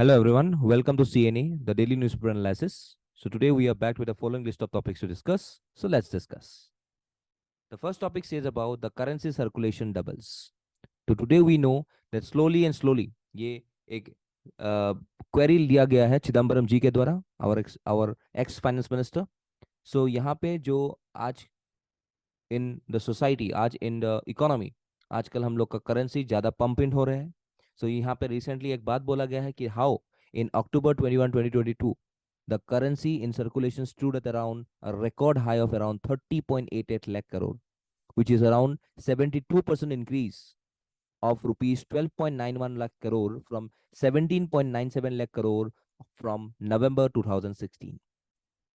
Hello everyone, welcome to CNA, the daily newspaper analysis. So today we are back with the following list of topics to discuss. So let's discuss. The first topic says about the currency circulation doubles. So today we know that slowly ये एक query लिया गया है चिदम्बरम जी के द्वारा, our ex finance minister. So यहाँ पे जो आज इन द सोसाइटी, आज इन द इकोनॉमी, आजकल हम लोग का करेंसी ज़्यादा पंप इन हो रहे हैं. सो यहाँ पे रिसेंटली एक बात बोला गया है कि how in October 21 2022 the currency in circulation stood at around a record high of around 30.88 lakh crore, which is around 72% increase of rupees 12.91 lakh crore from 17.97 lakh crore from November 2016.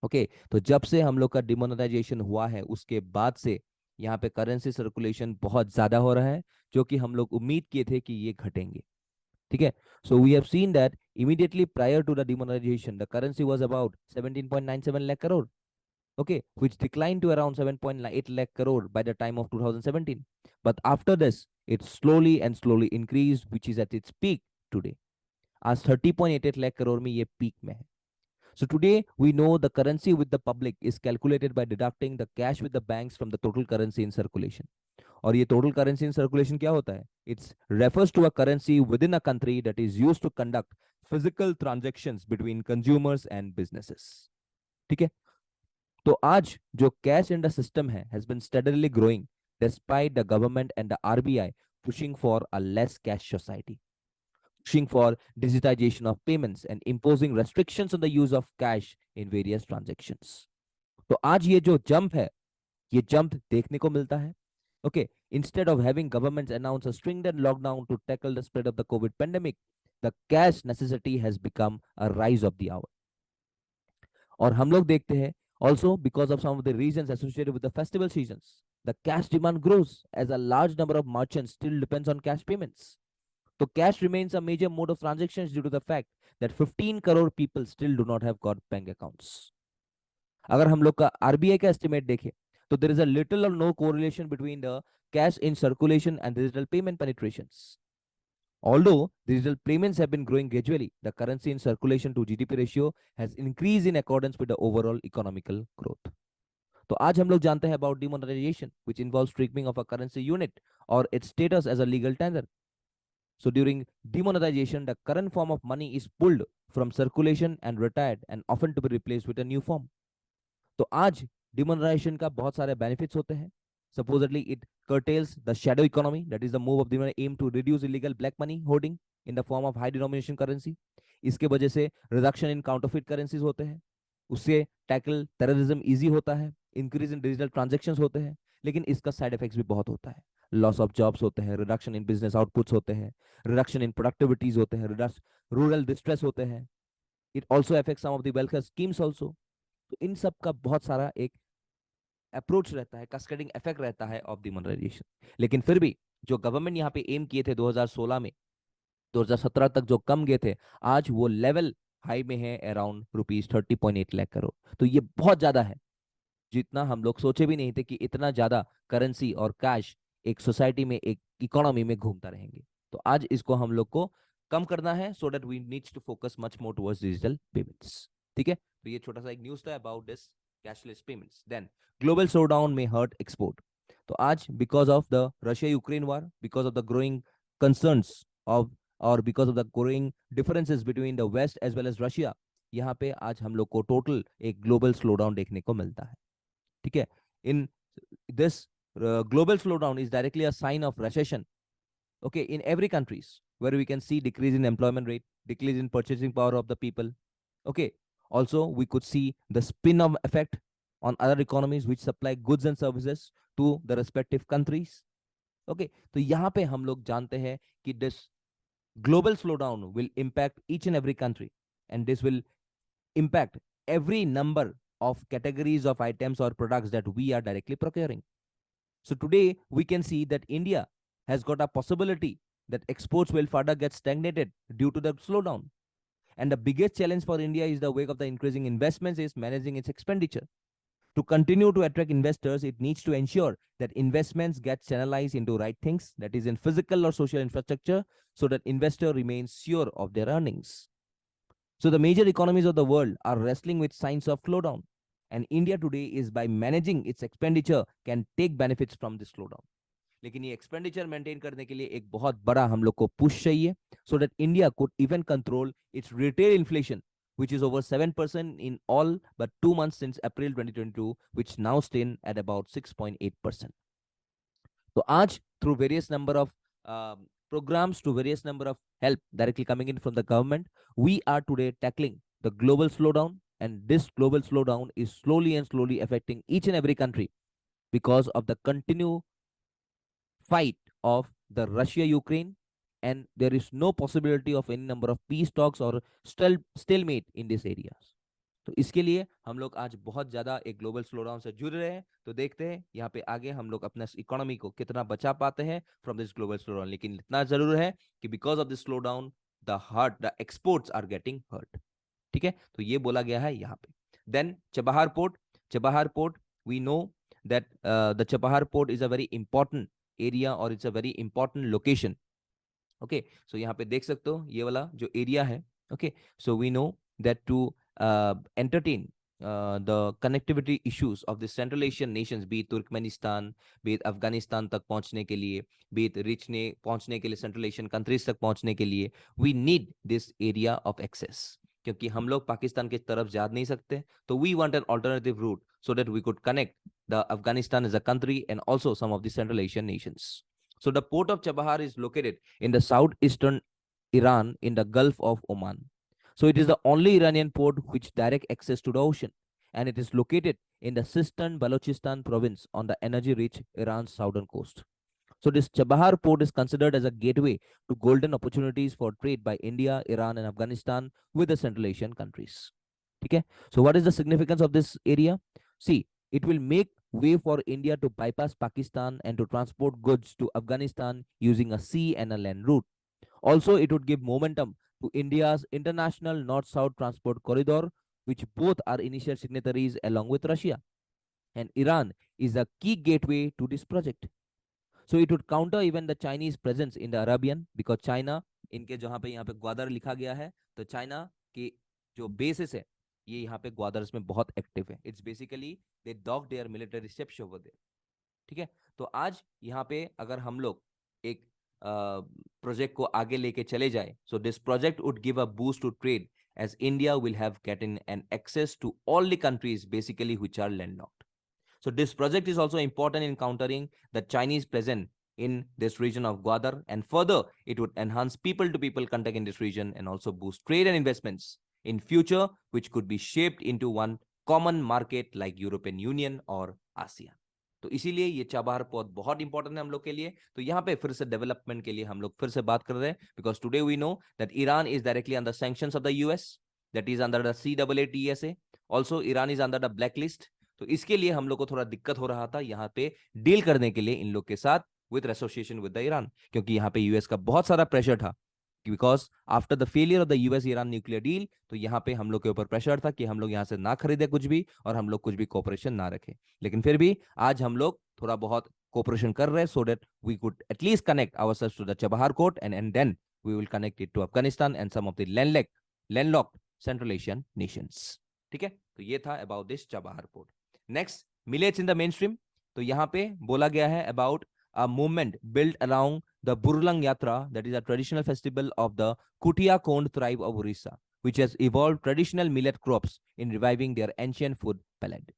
Okay तो जब से हम लोग का demonetisation हुआ है उसके बाद से यहाँ पे करेंसी सर्कुलेशन बहुत ज्यादा हो रहा है, जो कि हम लोग उम्मीद किए थे कि ये घटेंगे. ठीक है. So we have seen that immediately prior to the demonetization the currency was about 17.97 lakh crore, okay, which declined to around 7.8 lakh crore by the time of 2017. But after this it slowly increased, which is at its peak today. आज 30.88 lakh crore में ये peak में है. So today we know the currency with the public is calculated by deducting the cash with the banks from the total currency in circulation. और ये total currency in circulation क्या होता है? It refers to a currency within a country that is used to conduct physical transactions between consumers and businesses. ठीक है. तो आज जो cash in the system है has been steadily growing despite the government and the RBI pushing for a less cash society, pushing for digitization of payments and imposing restrictions on the use of cash in various transactions. तो आज ये जो jump है, ये jump देखने को मिलता है. Okay, instead of having governments announce a stringent lockdown to tackle the spread of the COVID pandemic, the cash necessity has become a rise of the hour. और हम लोग देखते हैं also because of some of the reasons associated with the festival seasons, the cash demand grows as a large number of merchants still depends on cash payments. So cash remains a major mode of transactions due to the fact that 15 crore people still do not have got bank accounts. अगर हम लोग का RBI का estimate देखें तो there is a little or no correlation between the cash in circulation and digital payment penetrations. Although digital payments have been growing gradually, the currency in circulation to GDP ratio has increased in accordance with the overall economical growth. तो आज हम लोग जानते हैं about demonetization, which involves treatment of a currency unit or its status as a legal tender. So during demonetization, the current form of money is pulled from circulation and retired and often to be replaced with a new form. तो आज demonetization का बहुत सारे benefits होते हैं. Supposedly it curtails the shadow economy, that is the move of the aim to reduce illegal black money hoarding in the form of high denomination currency. इसके वजह से reduction in counterfeit currencies होते हैं, उससे tackle terrorism easy होता है, increase in digital transactions होते हैं. लेकिन इसका side effects भी बहुत होता है. Loss of jobs होते हैं, reduction in business outputs होते हैं, reduction in productivities होते हैं, rural distress होते हैं. It also affects some of the welfare schemes also. तो इन सब का बहुत सारा एक अप्रोच रहता है, कैस्केडिंग इफेक्ट रहता है ऑफ डिमोनेटाइजेशन. लेकिन फिर भी जो गवर्नमेंट यहाँ पे एम किए थे 2016 में, 2017 तक जो कम गए थे, आज वो लेवल हाई में है अराउंड रुपीज 30.8 लाख करोड़. तो ये बहुत ज्यादा है, जितना हम लोग सोचे भी नहीं थे कि इतना ज्यादा करेंसी और कैश एक सोसाइटी में, एक इकोनॉमी में घूमता रहेंगे. तो आज इसको हम लोग को कम करना है, so that we needs to focus much more towards digital payments. ठीक है. तो ये छोटा सा एक न्यूज था about this cashless payments. Then global slowdown may hurt export. तो आज because of the Russia-Ukraine war, because of the growing concerns of or because of the growing differences between the West as well as Russia, यहाँ पे आज हम लोग को total एक global slowdown देखने को मिलता है. ठीक है. In this global slowdown is directly a sign of recession. Okay, in every countries where we can see decrease in employment rate, decrease in purchasing power of the people. Okay. Also, we could see the spin-off effect on other economies which supply goods and services to the respective countries. Okay, तो यहाँ पे हम लोग जानते हैं कि this global slowdown will impact each and every country, and this will impact every number of categories of items or products that we are directly procuring. So today we can see that India has got a possibility that exports will further get stagnated due to the slowdown. And the biggest challenge for India is the wake of the increasing investments is managing its expenditure. To continue to attract investors, it needs to ensure that investments get channelized into right things, that is in physical or social infrastructure, so that investor remains sure of their earnings. So the major economies of the world are wrestling with signs of slowdown. And India today is by managing its expenditure can take benefits from this slowdown. लेकिन ये expenditure maintain करने के लिए एक बहुत बड़ा हम लोग को पुश चाहिए so that India could even control it's retail inflation which is over 7% in all but 2 months since April 2022, which now stand at about 6.8%. So आज through various number of programs to various number of help directly coming in from the government, we are today tackling the global slowdown, and this global slowdown is slowly and slowly affecting each and every country because of the continued fight of the Russia-Ukraine, and there is no possibility of any number of peace talks or stalemate in these areas. तो इसके लिए हम लोग आज बहुत ज्यादा एक global slowdown से जुड़ रहे हैं. तो देखते हैं यहाँ पे आगे हम लोग अपना इकोनॉमी को कितना बचा पाते हैं फ्रॉम दिस ग्लोबल स्लोडाउन. लेकिन इतना जरूर है कि because of this slowdown the exports are getting hurt. ठीक है, तो ये बोला गया है यहाँ पे. Then Chabahar port we know that the Chahbahar Port is a very important area or it's a very important location. Okay, so यहाँ पे देख सकते हो ये वाला जो एरिया है. Okay, so we know that to entertain the connectivity issues of the Central Asian nations, be it Turkmenistan, be it Afghanistan तक पहुंचने के लिए, be it रिचने पहुंचने के लिए, Central Asian countries तक पहुंचने के लिए, we need this area of access. क्योंकि हम लोग पाकिस्तान की तरफ जा नहीं सकते, तो we want an alternative route so that we could connect the Afghanistan as a country and also some of the Central Asian nations. So the port of Chahbahar is located in the southeastern Iran in the Gulf of Oman. So it is the only Iranian port which direct access to the ocean, and it is located in the Sistan Balochistan province on the energy-rich Iran's southern coast. So this Chahbahar port is considered as a gateway to golden opportunities for trade by India, Iran, and Afghanistan with the Central Asian countries. Okay. So what is the significance of this area? See, it will make way for India to bypass Pakistan and to transport goods to Afghanistan using a sea and a land route. Also, it would give momentum to India's international north-south transport corridor, which both are initial signatories along with Russia. And Iran is a key gateway to this project. So it would counter even the Chinese presence in the Arabian, because China इनके जहाँ पे यहाँ पे ग्वादर लिखा गया है, तो China के जो बेसिस है ये यहाँ पे ग्वादर में बहुत एक्टिव है. It's basically they dock their military ships over there. ठीक है, तो आज यहाँ पे अगर हम लोग एक प्रोजेक्ट को आगे लेके चले जाए, so this project would give a boost to trade as India will have gotten an access to all the countries basically which are landlocked. So this project is also important in countering the Chinese presence in this region of Gwadar, and further it would enhance people-to-people contact in this region and also boost trade and investments in future, which could be shaped into one common market like European Union or ASEAN. तो इसीलिए ये Chabahar port बहुत important है हम लोग के लिए. तो यहाँ पे फिर से डेवलपमेंट के लिए हम लोग फिर से बात कर रहे हैं, because today we know that Iran is directly under sanctions of the US, that is under the CAATSA. Also Iran is under the black list. तो इसके लिए हम लोग को थोड़ा दिक्कत हो रहा था यहाँ पे डील करने के लिए इन लोग के साथ with association with the Iran, क्योंकि यहाँ पे यूएस का बहुत सारा प्रेशर था. Because after the failure of the US Iran nuclear deal, तो यहाँ पे हम लोग के ऊपर प्रेशर था कि हम लोग यहाँ से ना खरीदे कुछ भी और हम लोग कुछ भी कोऑपरेशन ना रखें. लेकिन फिर भी आज हम लोग थोड़ा बहुत कोऑपरेशन कर रहे हैं so that we could at least connect ourselves to the Chabahar port and then we will connect it to Afghanistan and some of the landlocked central Asian nations. ठीक है, तो ये था about this Chabahar port. Next, millets in the main stream. तो यहाँ पे बोला गया है about a movement built along the Burlang Yatra, that is a traditional festival of the Kutia Kond tribe of Orissa, which has evolved traditional millet crops in reviving their ancient food palette.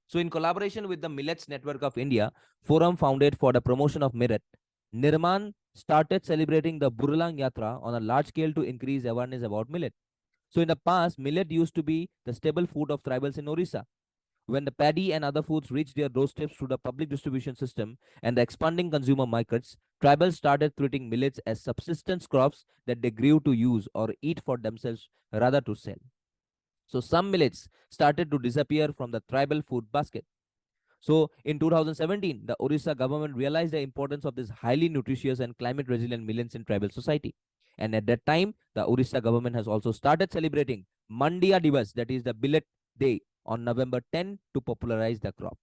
So in collaboration with the Millets Network of India, forum founded for the promotion of millet, Nirman started celebrating the Burlang Yatra on a large scale to increase awareness about millet. So in the past, millet used to be the staple food of tribals in Orissa. When the paddy and other foods reached their doorsteps through the public distribution system and the expanding consumer markets, tribals started treating millets as subsistence crops that they grew to use or eat for themselves rather to sell. So some millets started to disappear from the tribal food basket. So in 2017, the Orissa government realized the importance of this highly nutritious and climate resilient millets in tribal society. And at that time, the Orissa government has also started celebrating Mandiya Divas, that is the millet day, on November 10 to popularize the crop.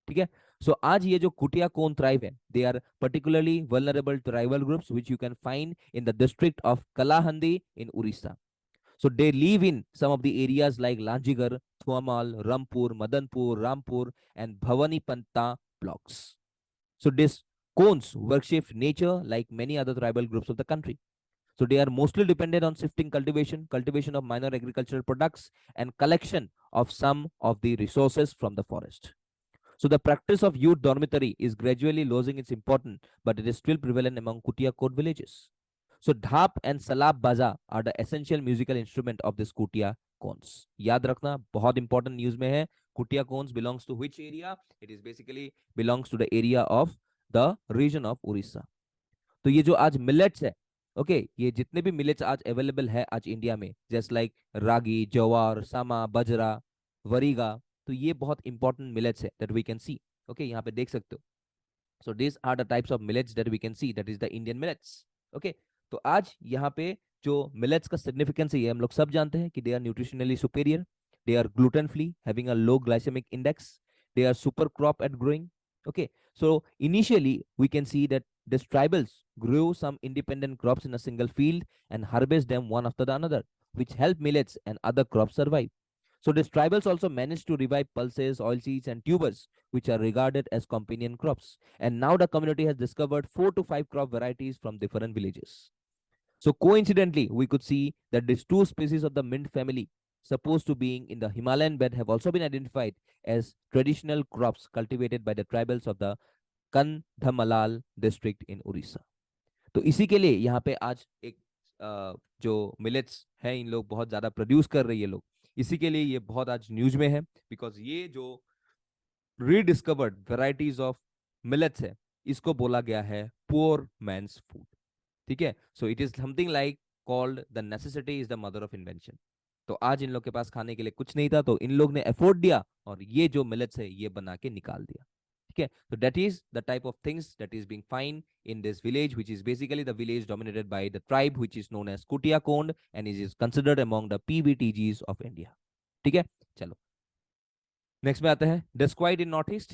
ठीक है, so आज ये जो कुटिया कोन tribe है, they are particularly vulnerable tribal groups which you can find in the district of Kalahandi in Orissa. So they live in some of the areas like Lanjigar, Thuamal, Rampur, Madanpur, Rampur, and Bhavanipanta blocks. So these cones worship nature like many other tribal groups of the country. So they are mostly dependent on shifting cultivation, cultivation of minor agricultural products, and collection of some of the resources from the forest. So the practice of youth dormitory is gradually losing its importance, but it is still prevalent among Kutia Kot villages. So dhap and salab baza are the essential musical instrument of this Kutia cones. याद रखना बहुत important news में है. Kutia cones belongs to which area? It is basically belongs to the area of the region of Orissa. तो ये जो आज millets है, ओके ये जितने भी मिलेट्स आज अवेलेबल है आज इंडिया में, जस्ट लाइक रागी, जवार, सामा, बजरा, वरीगा, तो ये बहुत इंपॉर्टेंट मिलेट्स है that we can see. Okay यहाँ पे देख सकते हो. So this are the types of millets that we can see, that is the Indian millets. Okay तो आज यहाँ पे जो मिलेट्स का सिग्निफिकेंस है हम लोग सब जानते हैं कि they are nutritionally superior, they are gluten free, having a low glycemic index, they are super crop at growing. Okay, so initially we can see that these tribals grew some independent crops in a single field and harvest them one after the another, which help millets and other crops survive. So these tribals also managed to revive pulses, oilseeds, and tubers, which are regarded as companion crops. And now the community has discovered 4 to 5 crop varieties from different villages. So coincidentally, we could see that these two species of the mint family, supposed to being in the Himalayan bed, have also been identified as traditional crops cultivated by the tribals of the Kandhamal district in Orissa. तो इसी के लिए यहाँ पे आज एक जो millets है इन लोग बहुत ज्यादा प्रोड्यूस कर रही है लोग, इसी के लिए ये बहुत आज न्यूज में है, बिकॉज ये जो रीडिस्कवर्ड वेराइटीज ऑफ मिलेट्स है इसको बोला गया है पुअर मैंस फूड. ठीक है, so it is something like called the necessity is the mother of invention. तो आज इन लोग के पास खाने के लिए कुछ नहीं था, तो इन लोग ने एफोर्ड दिया और ये जो मिलेट्स है ये बना के निकाल दिया. ठीक है, so that is the type of things that is being found in this village, which is basically the village dominated by the tribe which is known as Kutia Kond and is considered among the PVTGs of India. ठीक है, चलो next में आते हैं disquiet इन north east.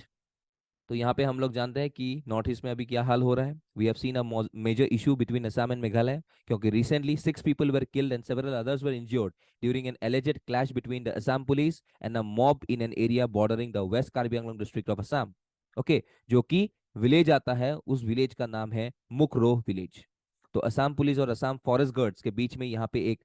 तो यहाँ पे हम लोग जानते हैं कि नॉर्थ ईस्ट में अभी क्या हाल हो रहा है. We have seen a major issue between Assam and Meghalaya, क्योंकि recently 6 people were killed and several others were injured during an alleged clash between the Assam police and a mob in an area bordering the west Karbi Anglong district of Assam. Okay, जो कि village आता है, उस village का नाम है मुकरोह village. तो Assam police और असम फॉरेस्ट गार्ड्स के बीच में यहाँ पे एक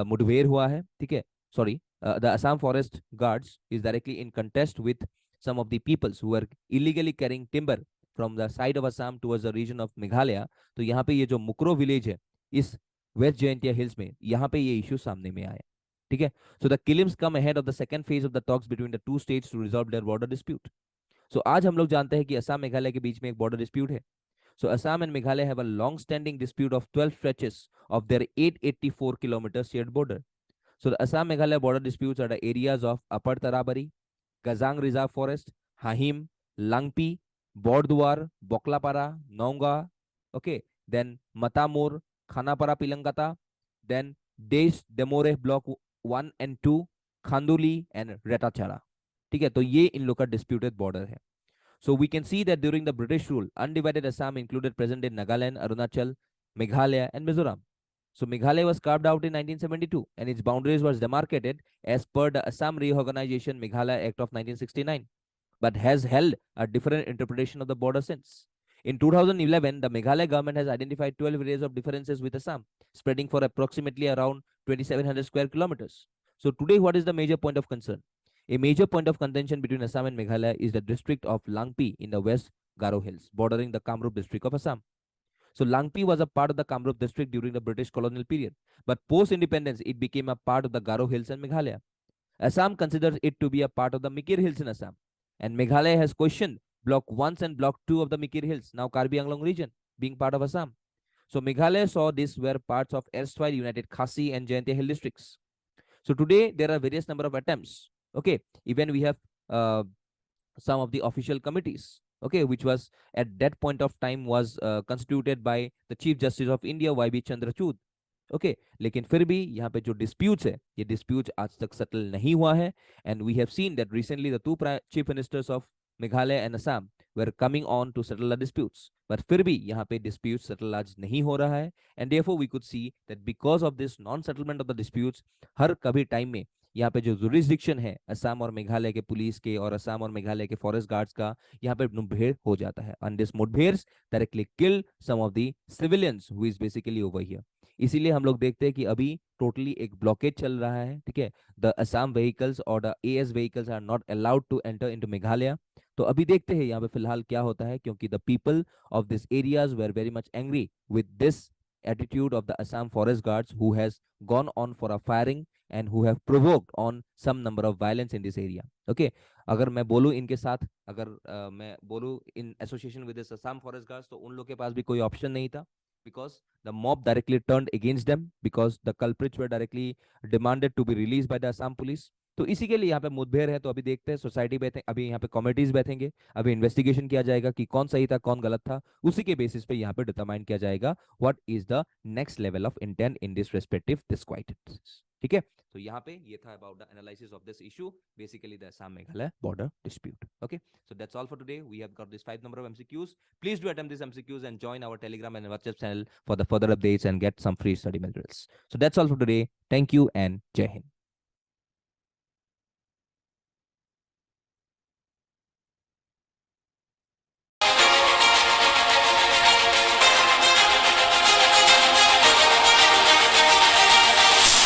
मुठभेड़ हुआ है. ठीक है, sorry, the Assam forest guards is directly in contest with some of the peoples who are illegally carrying timber from the side of Assam towards the region of Meghalaya. तो यहाँ पे ये जो मुकरो विलेज है इस वेस्ट जयंतिया हिल्स में, यहाँ पे ये इश्यू सामने में आया. ठीक है, so the killings come ahead of the second phase of the talks between the two states to resolve their border dispute. So आज हम लोग जानते हैं कि असम मेघालय के बीच में एक बॉर्डर डिस्प्यूट है. So Assam and Meghalaya have a long standing dispute of 12 stretches of their 884 kilometers shared border. So the Assam Meghalaya border disputes are the areas of Upper Tarabari, Gazang Reserve Forest, Hahim, Langpi, Bordwar, Boklapara, Naunga, okay, then Matamur, Khanapara Pilangata, then Desh Demore Block 1 and 2, Khanduli and Retachara. ठीक है, तो ये इन लोग का disputed border है. So we can see that during the British rule, undivided Assam included present-day Nagaland, Arunachal, Meghalaya, and Mizoram. So Meghalaya was carved out in 1972, and its boundaries was demarcated as per the Assam Reorganization Meghalaya Act of 1969, but has held a different interpretation of the border since. In 2011, the Meghalaya government has identified 12 areas of differences with Assam, spreading for approximately around 2,700 square kilometers. So today, what is the major point of concern? A major point of contention between Assam and Meghalaya is the district of Langpi in the West Garo Hills, bordering the Kamrup district of Assam. So Langpi was a part of the Kamrup district during the British colonial period, but post-independence, it became a part of the Garo Hills and Meghalaya. Assam considers it to be a part of the Mikir Hills in Assam, and Meghalaya has questioned Block 1 and Block 2 of the Mikir Hills, now Karbi Anglong region, being part of Assam. So Meghalaya saw these were parts of erstwhile United Khasi and Jaintia Hill districts. So today, there are various number of attempts. Okay, even we have some of the official committees, okay, which was at that point of time was constituted by the Chief Justice of India YB Chandrachud. Okay, लेकिन फिर भी यहाँ पे जो disputes है, ये disputes आज तक settle नहीं हुआ है, and we have seen that recently the two chief ministers of Meghalaya and Assam were coming on to settle the disputes. But फिर भी यहाँ पे disputes settle आज नहीं हो रहा है, and therefore we could see that because of this non-settlement of the disputes, हर कभी टाइम में यहाँ पे जो जुरिस्डिक्शन है असम और मेघालय के पुलिस के और असम और मेघालय के फॉरेस्ट गार्ड्स का, यहाँ पे मुठभेड़ हो जाता है, एंड दिस मुठभेड़ directly kill some of the civilians who is basically over here. इसीलिए हम लोग देखते हैं कि अभी टोटली एक ब्लॉकेज चल रहा है, ठीक है। द असम व्हीकल्स और the AS vehicles are not allowed to enter into Meghalaya. तो अभी देखते हैं यहाँ पे फिलहाल क्या होता है, क्योंकि the people of these areas were very much angry with this attitude of the Assam forest guards who has gone on for a firing and who have provoked on some number of violence in this area. Okay, अगर मैं बोलूँ इनके साथ, अगर मैं बोलूँ in association with this Assam forest guards, तो उन लोग के पास भी कोई ऑप्शन नहीं था, because the mob directly turned against them because the culprits were directly demanded to be released by the Assam police. तो इसी के लिए यहाँ पे मुठभेड़ है। तो अभी देखते हैं, सोसाइटी बैठे, अभी यहाँ पे कमिटीज बैठेंगे, अभी इन्वेस्टिगेशन किया जाएगा कि कौन सही था कौन गलत था, उसी के बेसिस पे यहाँ पे डिटरमाइन किया जाएगा what is the next level of intent in this respective disputed. ठीक है, तो यहाँ पे ये था about the analysis of this issue, basically the Assam Meghalaya border dispute. Okay, so that's all for today. We have got this 5 number of MCQs. Please do attempt these MCQs and join our Telegram and WhatsApp channel for the further updates and get some free study materials. So that's all for today. Thank you and Jai Hind.